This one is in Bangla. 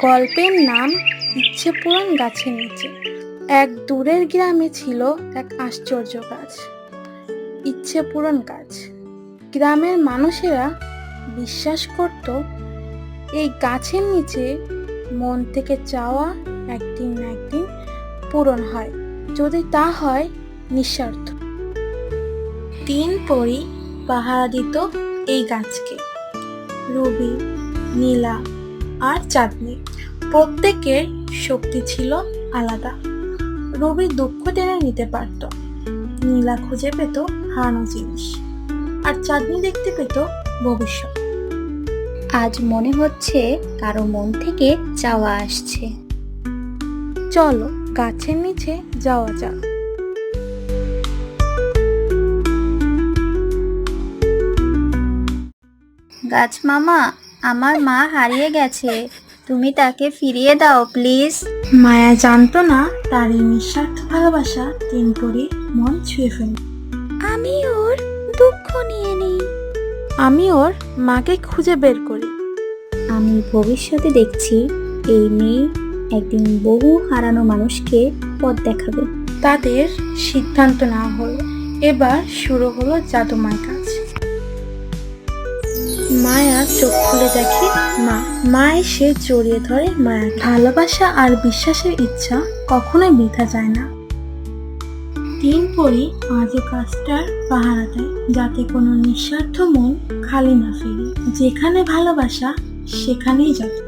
গল্পের নাম ইচ্ছেপূরণ গাছের নিচে। এক দূরের গ্রামে ছিল এক আশ্চর্য গাছ, ইচ্ছেপূরণ গাছ। গ্রামের মানুষেরা বিশ্বাস করত এই গাছের নিচে মন থেকে চাওয়া একদিন না একদিন পূরণ হয়, যদি তা হয় নিঃস্বার্থ। 3 পরী পাহারা দিত এই গাছকে, রুবি, নীলা আর চাঁদনি। প্রত্যেকের শক্তি ছিল আলাদা। রুবি দুঃখ টেনে নিতে পারত, নীলা খুঁজে পেত হারানো জিনিস, আর চাঁদনি দেখতে পেত ভবিষ্যৎ। আজ মনে হচ্ছে কারো মন থেকে চাওয়া আসছে। চলো গাছের নিচে যাওয়া যাক। গাছ মামা, আমার মা হারিয়ে গেছে, তুমি তাকে ফিরিয়ে দাও প্লিজ। মায়া জানতো না তার এই নিঃস্বার্থ ভালোবাসা 3 পরীর মন ছুঁয়ে ফেলল। আমি ওর দুঃখ নিয়ে নিই, আমি ওর মাকে খুঁজে বের করি। আমি ভবিষ্যতে দেখছি এই মেয়ে একদিন বহু হারানো মানুষকে পথ দেখাবে। তাদের সিদ্ধান্ত নেওয়া হলো। এবার শুরু হলো জাদুময় কাজ। মায়া চোখ খুলে দেখে মা এসে জড়িয়ে ধরে মায়া। ভালোবাসা আর বিশ্বাসের ইচ্ছা কখনোই বৃথা যায় না। 3 পরী আজও কাজটার পাহারা দেয়, যাতে কোনো নিঃস্বার্থ মন খালি না ফেরে। যেখানে ভালোবাসা সেখানেই যাবে।